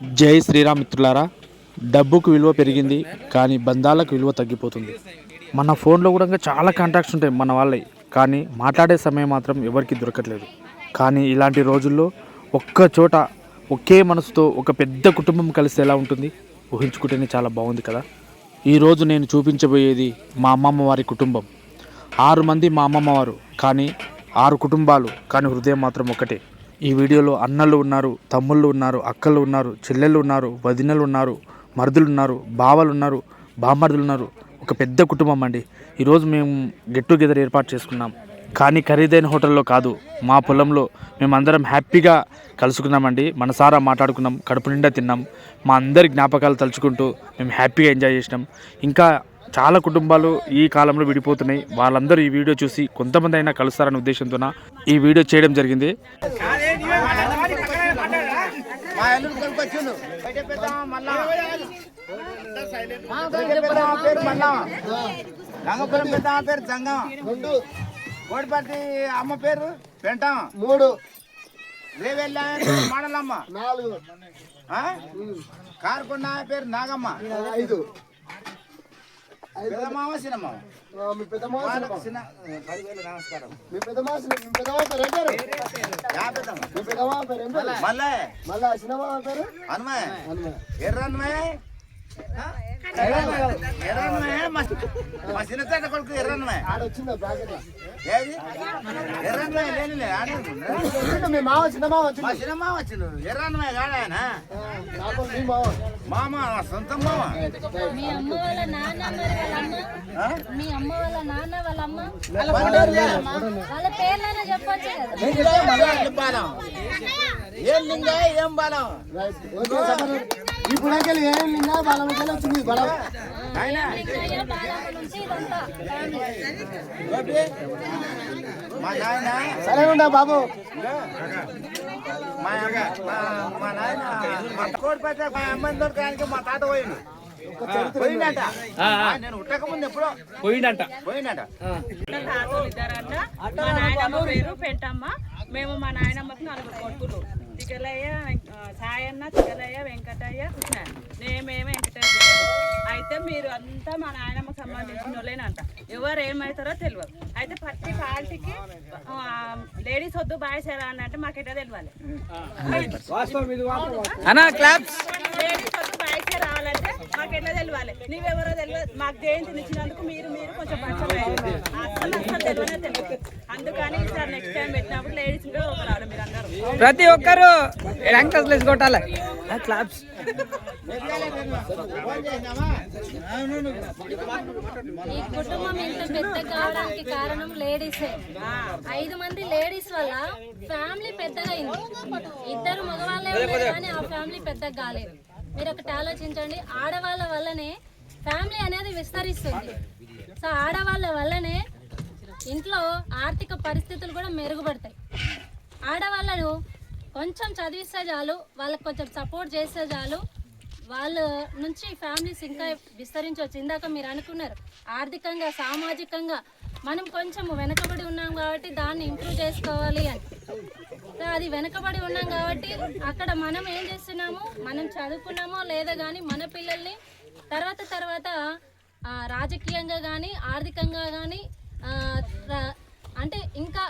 జై శ్రీరామ్ మిత్రులారా, డబ్బుకు విలువ పెరిగింది కానీ బంధాలకు విలువ తగ్గిపోతుంది. మన ఫోన్లో కూడా ఇంకా చాలా కాంటాక్ట్స్ ఉంటాయి మన వాళ్ళవి, కానీ మాట్లాడే సమయం మాత్రం ఎవరికి దొరకట్లేదు. కానీ ఇలాంటి రోజుల్లో ఒక్క చోట ఒకే మనసుతో ఒక పెద్ద కుటుంబం కలిస్తే ఎలా ఉంటుంది ఊహించుకుంటేనే చాలా బాగుంది కదా. ఈరోజు నేను చూపించబోయేది మా అమ్మమ్మ వారి కుటుంబం. 6 మంది మా అమ్మమ్మ వారు, కానీ 6 కుటుంబాలు, కానీ హృదయం మాత్రం ఒకటే. ఈ వీడియోలో అన్నలు ఉన్నారు, తమ్ముళ్ళు ఉన్నారు, అక్కలు ఉన్నారు, చెల్లెళ్ళు ఉన్నారు, వదినలు ఉన్నారు, మరుదులు ఉన్నారు, బావలు ఉన్నారు, బామ్మర్దులు ఉన్నారు. ఒక పెద్ద కుటుంబం అండి. ఈరోజు మేము గెట్ టుగెదర్ ఏర్పాటు చేసుకున్నాం, కానీ ఖరీదైన హోటల్లో కాదు, మా పొలంలో మేమందరం హ్యాపీగా కలుసుకున్నామండి. మనసారా మాట్లాడుకున్నాం, కడుపు నిండా తిన్నాం, మా అందరి జ్ఞాపకాలు తలుచుకుంటూ మేము హ్యాపీగా ఎంజాయ్ చేసినాం. ఇంకా చాలా కుటుంబాలు ఈ కాలంలో విడిపోతున్నాయి. వాళ్ళందరూ ఈ వీడియో చూసి కొంతమంది అయినా కలుస్తారనే ఉద్దేశంతో ఈ వీడియో చేయడం జరిగింది. కోడిపట్టి అమ్మ పేరు పెంటం 3, రేవెల్లి మాడలమ్మ 4, కారుకొండ పేరు నాగమ్మ 5, పెద్దమామ చిన్నమ్మ. మీ పెద్దమామ నమస్కారం. మీ పెద్దమామ పేరు మళ్ళీ మళ్ళా చిన్నమామ పేరు హనుమయ్య. ఎర్రన్నమయ్య మా చిన్న తండ్రి కొడుకు ఎర్రన్నమయ్య. ఏది ఎర్రన్నమయ్య లేనిలే మా చిన్నమామ వచ్చిండు. ఎర్రన్నమయ్య కాడాయన మామ, సొంత మామ. మీ అమ్మ వాళ్ళ నాన్న మీ అమ్మ వాళ్ళ నాన్న వాళ్ళ అమ్మ వాళ్ళ పేర్లైనా చెప్పొచ్చు కదా. బాలం ఏం లింగా ఏం బాలం ఇప్పుడు ఏం లింగా బాలం వచ్చింది. బలం మా నాయన సరే ఉండా బాబు. మా నాయన కోడిపేట మా అమ్మాయిని దొరకడానికి మా తాత పోయిండట. నేను ఉట్టక ముందు ఎప్పుడో పోయిండట. మా నాయనమ్మ పేరు పెంటమ్మ. మేము మా నాయనమ్మకి 4 కొడుకులు, చికలయ్య, సాయన్న, చికలయ్య, వెంకటయ్య, కృష్ణ. మేమేమో వెంకటయ్య. అయితే మీరు అంతా మా నాయనమ్మకు సంబంధించిన వాళ్ళేనంట. ఎవరు ఏమవుతారో తెలియదు. అయితే ప్రతి పార్టీకి లేడీస్ వద్దు బాయ్స్ ఎలా అని అంటే మాకెటా తెలియాలి. లేడీస్ వద్దు బాయ్స్ రావాలంటే మాకెట్లా తెలియాలి. నువ్వెవరో తెలియదు. మాకు జయంతిని ఇచ్చినందుకు మీరు కొంచెం అసలు తెలియదు. అందుకని ఈసారి నెక్స్ట్ టైం పెట్టినప్పుడు లేడీస్ రావాలి. మీరు అందరూ ప్రతి ఒక్కరు కొట్టాలి. క్లాప్స్. ఈ కుటుంబం ఇంత పెద్ద కావడానికి కారణం లేడీసే. 5 మంది లేడీస్ వల్ల ఫ్యామిలీ పెద్దగా అయింది. 2 మగవాళ్ళే ఉన్నారు కానీ ఆ ఫ్యామిలీ పెద్దగా కాలేదు. మీరు ఒకటి ఆలోచించండి, ఆడవాళ్ళ వల్లనే ఫ్యామిలీ అనేది విస్తరిస్తుంది. సో ఆడవాళ్ళ వల్లనే ఇంట్లో ఆర్థిక పరిస్థితులు కూడా మెరుగుపడతాయి. ఆడవాళ్ళను కొంచెం చదివిస్తే చాలు, వాళ్ళకి కొంచెం సపోర్ట్ చేస్తే చాలు, వాళ్ళ నుంచి ఫ్యామిలీస్ ఇంకా విస్తరించవచ్చు. ఇందాక మీరు అనుకున్నారు ఆర్థికంగా, సామాజికంగా మనం కొంచెం వెనకబడి ఉన్నాం కాబట్టి దాన్ని ఇంప్రూవ్ చేసుకోవాలి అని. అది వెనకబడి ఉన్నాం కాబట్టి అక్కడ మనం ఏం చేస్తున్నాము, మనం చదువుకున్నామో లేదో కానీ మన పిల్లల్ని తర్వాత రాజకీయంగా కానీ ఆర్థికంగా కానీ అంటే ఇంకా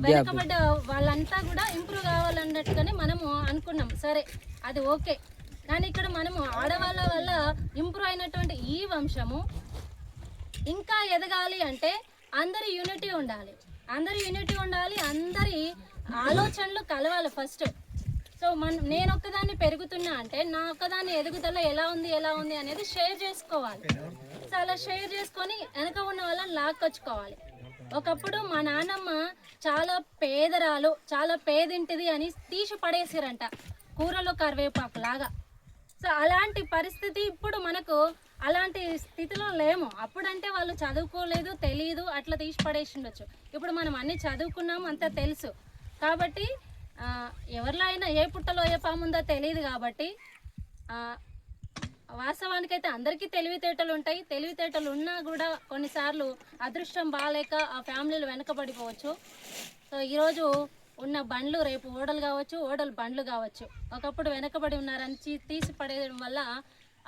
వెనకబడ్డ వాళ్ళంతా కూడా ఇంప్రూవ్ కావాలన్నట్టుగానే మనము అనుకున్నాం. సరే, అది ఓకే. కానీ ఇక్కడ మనము ఆడవాళ్ళ వల్ల ఇంప్రూవ్ అయినటువంటి ఈ వంశము ఇంకా ఎదగాలి అంటే అందరి యూనిటీ ఉండాలి, అందరి ఆలోచనలు కలవాలి ఫస్ట్. సో నేను ఒక్కదాన్ని పెరుగుతున్నా అంటే నా ఒక్కదాన్ని ఎదుగుదల ఎలా ఉంది అనేది షేర్ చేసుకోవాలి. సో అలా షేర్ చేసుకొని వెనక ఉన్న వాళ్ళని లాక్కొచ్చుకోవాలి. ఒకప్పుడు మా నాన్నమ్మ చాలా పేదరాలు, చాలా పేదింటిది అని తీసి పడేసారంట, కూరలో కరివేపాకు లాగా. సో అలాంటి పరిస్థితి ఇప్పుడు మనకు అలాంటి స్థితిలో లేము. అప్పుడంటే వాళ్ళు చదువుకోలేదు, తెలియదు, అట్లా తీసి పడేసి ఉండొచ్చు. ఇప్పుడు మనం అన్నీ చదువుకున్నాము, అంతా తెలుసు కాబట్టి ఎవరిలో అయినా ఏ పుట్టలో ఏ పాముందో తెలియదు కాబట్టి వాస్తవానికైతే అందరికీ తెలివితేటలు ఉంటాయి. తెలివితేటలు ఉన్నా కూడా కొన్నిసార్లు అదృష్టం బాగాలేక ఆ ఫ్యామిలీలు వెనకబడిపోవచ్చు. సో ఈరోజు ఉన్న బండ్లు రేపు ఓడలు కావచ్చు, ఓడలు బండ్లు కావచ్చు. ఒకప్పుడు వెనకబడి ఉన్నారని తీసి పడేయడం వల్ల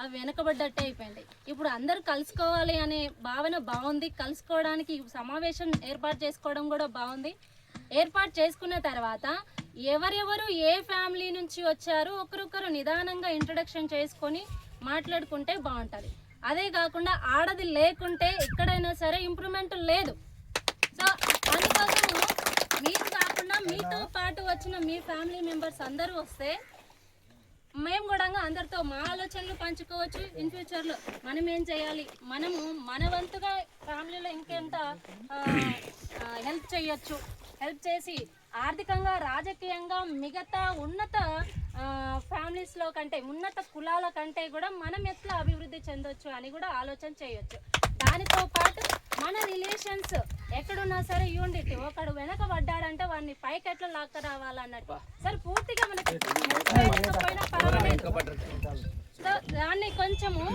అవి వెనకబడ్డట్టే అయిపోయింది. ఇప్పుడు అందరూ కలుసుకోవాలి అనే భావన బాగుంది. కలుసుకోవడానికి సమావేశం ఏర్పాటు చేసుకోవడం కూడా బాగుంది. ఏర్పాటు చేసుకున్న తర్వాత ఎవరెవరు ఏ ఫ్యామిలీ నుంచి వచ్చారో ఒకరొకరు నిదానంగా ఇంట్రడక్షన్ చేసుకొని మాట్లాడుకుంటే బాగుంటుంది. అదే కాకుండా ఆడది లేకుంటే ఎక్కడైనా సరే ఇంప్రూవ్మెంట్ లేదు. సో అందుకోసము మీరు కాకుండా మీతో పాటు వచ్చిన మీ ఫ్యామిలీ మెంబర్స్ అందరూ వస్తే మేము కూడా అందరితో మా ఆలోచనలు పంచుకోవచ్చు. ఇన్ ఫ్యూచర్లో మనం ఏం చేయాలి, మనము మన వంతుగా ఫ్యామిలీలో ఇంకెంత హెల్ప్ చేయొచ్చు, హెల్ప్ చేసి ఆర్థికంగా రాజకీయంగా మిగతా ఉన్నత ఫ్యామిలీస్లో కంటే ఉన్నత కులాల కంటే కూడా మనం ఎట్లా అభివృద్ధి చెందొచ్చు అని కూడా ఆలోచన చేయొచ్చు. దానితో పాటు మన రిలేషన్స్ ఎక్కడున్నా సరే యూనిటీ, ఒకడు వెనక పడ్డాడంటే వాడిని పైకి ఎట్లా లాక్క రావాలన్నట్టు సరే పూర్తిగా మనకి పోయినా పర్వాలేదు. సో దాన్ని కొంచెము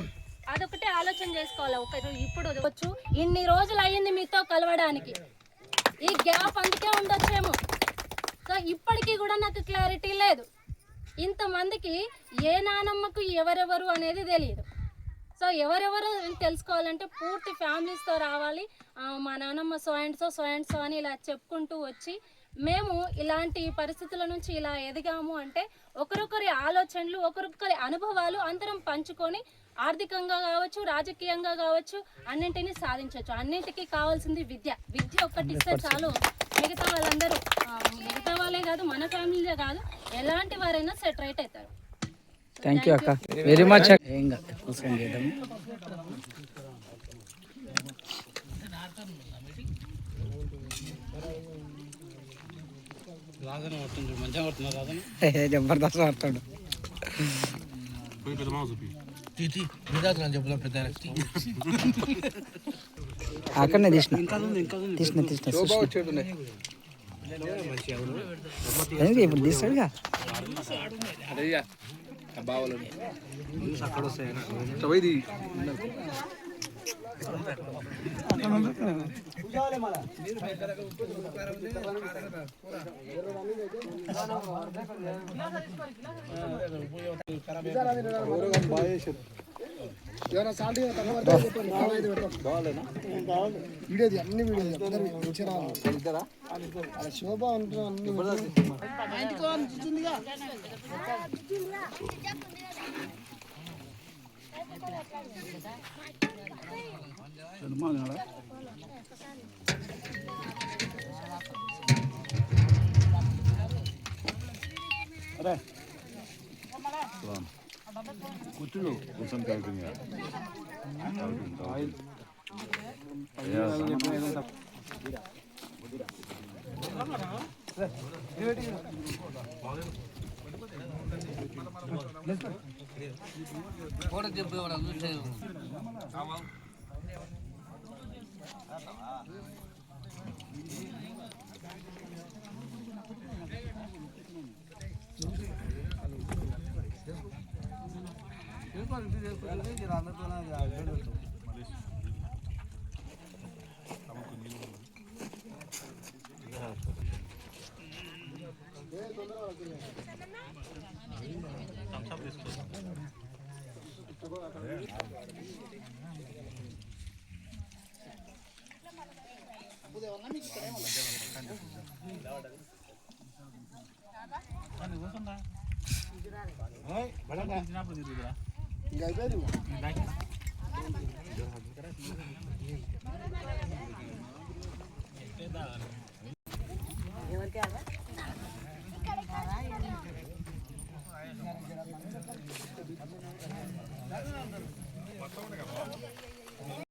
అదొకటే ఆలోచన చేసుకోవాలి. ఒకరు ఇప్పుడు వచ్చు ఇన్ని రోజులు అయ్యింది మీతో కలవడానికి, ఈ గ్యాప్ అందుకే ఉండొచ్చేమో. సో ఇప్పటికీ కూడా నాకు క్లారిటీ లేదు. ఇంతమందికి ఏ నానమ్మకు ఎవరెవరు అనేది తెలియదు. సో ఎవరెవరు తెలుసుకోవాలంటే పూర్తి ఫ్యామిలీస్తో రావాలి. మా నాన్నమ్మ సో అండ్ సో అని ఇలా చెప్పుకుంటూ వచ్చి మేము ఇలాంటి పరిస్థితుల నుంచి ఇలా ఎదిగాము అంటే ఒకరొకరి ఆలోచనలు, ఒకరొకరి అనుభవాలు అందరం పంచుకొని ఆర్థికంగా కావచ్చు, రాజకీయంగా కావచ్చు, అన్నింటినీ సాధించవచ్చు. అన్నింటికీ కావాల్సింది విద్య. విద్య ఒక్కటిస్తే చాలు. మిగతా వాళ్ళందరూ, మిగతా వాళ్ళే కాదు, మన ఫ్యామిలీలే కాదు, ఎలాంటి వారైనా సెట్ రైట్ అవుతారు. థ్యాంక్ యూ అక్క, వెరీ మచ్. ఏం కాదు, కూర్చొని చేద్దాం. జబర్దస్త్ ఆడుతాడు. అక్కడనే తీసిన ఇప్పుడు తీస్తాడుగా. వీడియోది అన్ని వీడియో శోభ కూర్చుండు కూర్చొని కలిపింది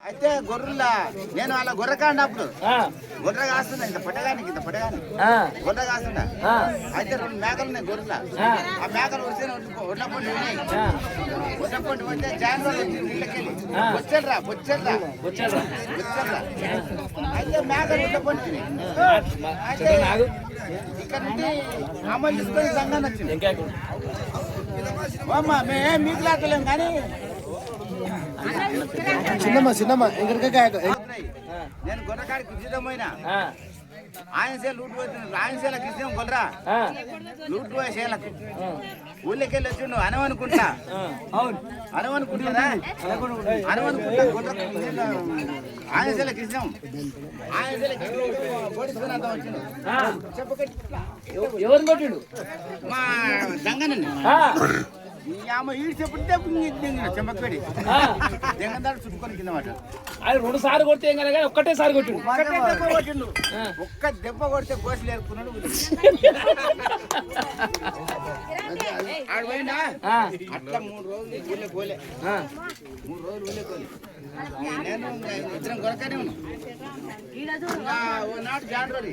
అయితే గొర్రెల నేను అలా గొర్రె కాడినప్పుడు గొర్రె కాస్తున్నా, ఇంత పట్టగాని గొర్రె కాస్తున్నా. అయితే 2 మేకలు ఉన్నాయి గొర్రెల. ఆ మేకలు వస్తే ఒడ్ల పొండి వస్తే జాన్వరి ఇళ్ళకెళ్ళి వచ్చారా అయితే మేకలు ఒడ్ల పొండి. అయితే ఇక్కడ నుండి అమలు తీసుకొని సంఘాన్ని వచ్చింది. మేమేం మీకు లేకలేం కానీ చిన్నమ్మ ఎక్కడికి నేను గొర్రెకాడికి ఉచితమైనా ఆయన సేలు లూట్ పోతుంది ఆయన సేలకు ఇస్తాం కొలరా లూట్ పోయే సేలకు ఊళ్ళకి వెళ్ళి వచ్చిండు అనవనుకుంటా అనవనుకుంటారా అనవనుకుంటా ఆయన సేలకు ఇస్తాం ఆయన సేలకు ఓడిస్తున్నా వచ్చిండు ఎవరు కొట్టిండు మా జంగనండి ఈడు చెప్పుంటే చెంపక్కడి జంగదాడు చుట్టుకొని కింద మాట ఆయన 2 సార్లు కొడితే ఏం కదా ఒక్కటేసారి కొట్టిండు కొట్టిండు ఒక్క దెబ్బ కొడితే కోసి లేరుకున్నాడు అట్లా 3 రోజులు ఊళ్ళో పోలే 3 రోజులు ఊళ్ళో పోలే నేను ఇద్దరం కొరకనే ఉన్నాం నాడు జాండ్రోది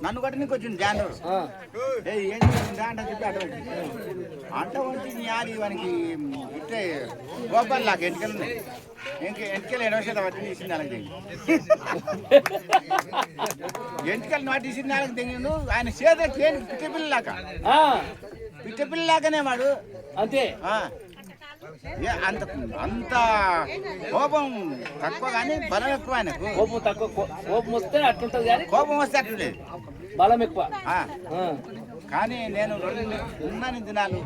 నన్ను కొట్టనికి వచ్చింది జానరు ఏం చేసిందా అంటే చెప్పి అంట వంటి న్యాలి వానికి ఇట్టే గోపాల్ లాగా ఎంటికలు ఎంటికలు 20 శాతం పట్టి తీసింది వాళ్ళకి ఎంటికలు నాటి తీసింది వాళ్ళకి తెగిండు ఆయన చేతులకి పిట్టపిల్లలాగానే వాడు అంతే అంత అంత కోపం తక్కువ కానీ బలం ఎక్కువ ఆయనకు కోపం తక్కువ కోపం వస్తే అట్లుంటది కానీ కోపం వస్తే అట్లే బలం ఎక్కువ కానీ నేను 2 ఉన్నాను దినాలు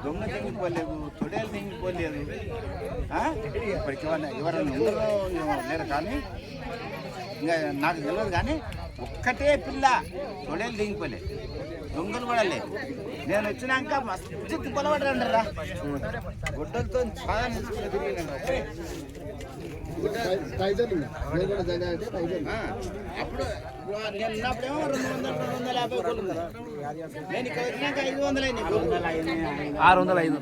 దొంగ తెంగిపోలేదు తొడేలు తెంగిపోలేదు ఇప్పటికి ఎవరైనా ఉండరో లేరు కానీ ఇంకా నాకు తెలియదు కానీ ఒక్కటే పిల్ల తొడేలు తెంగిపోలేదు దొంగలు కూడా లేదు నేను వచ్చినాక మస్తు పొలబడ్డారా గుడ్డలతో బాగా అప్పుడు నేను ఉన్నప్పుడేమో 200-250 కోళ్ళు ఉన్నాయి నేను ఇక్కడ వచ్చినాక 500 అయినాయి 605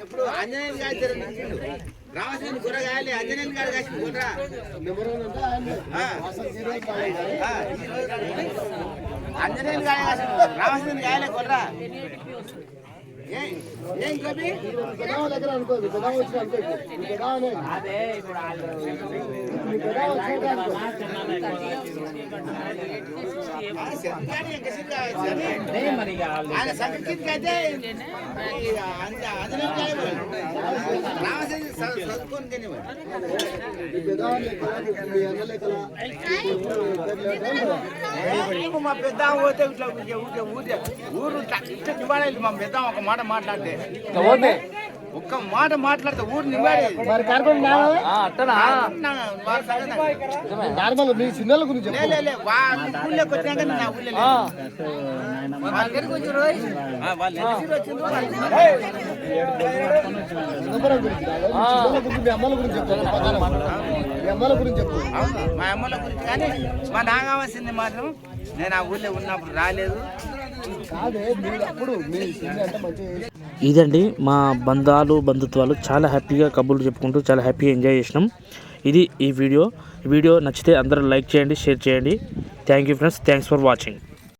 ఇప్పుడు ఆంజనేయులు గారు రావాల్సిన కూరగాయలు ఆంజనేయులు గారు కాసిన కూర ఆంజనేయులు గాయ రావాల్సిన గాయలే కొర్రా ఏం కవి దగ్గర అనుకో ఆయన సంస్కృతికి అయితే ఆంజనేయులు గాయ రావాల్సింది చదువుకొని మా పెద్ద పోతే ఊరు నివాడాలి మా పెద్ద ఒక మాట మాట్లాడితే ఒక్క మాట మాట్లాడితే ఊరు నివాడే నార్మల్ మీ సినిమాల గురించి ఊళ్ళోకి వచ్చినాక నా ఊళ్ళో మీ అమ్మల గురించి చెప్తాను మీ అమ్మల గురించి చెప్పు మా అమ్మల గురించి కానీ మా నాగాల్సింది మాత్రం నేను ఆ ఊళ్ళో ఉన్నప్పుడు రాలేదు కాదే మీరు అప్పుడు మీ సినిమా అంటే మంచిగా ఇదండి మా బంధుత్వాలు చాలా హ్యాపీగా కబుర్లు చెప్పుకుంటూ చాలా హ్యాపీగా ఎంజాయ్ చేసినాం. ఇది ఈ వీడియో నచ్చితే అందరూ లైక్ చేయండి, షేర్ చేయండి. Thank you friends, thanks for watching.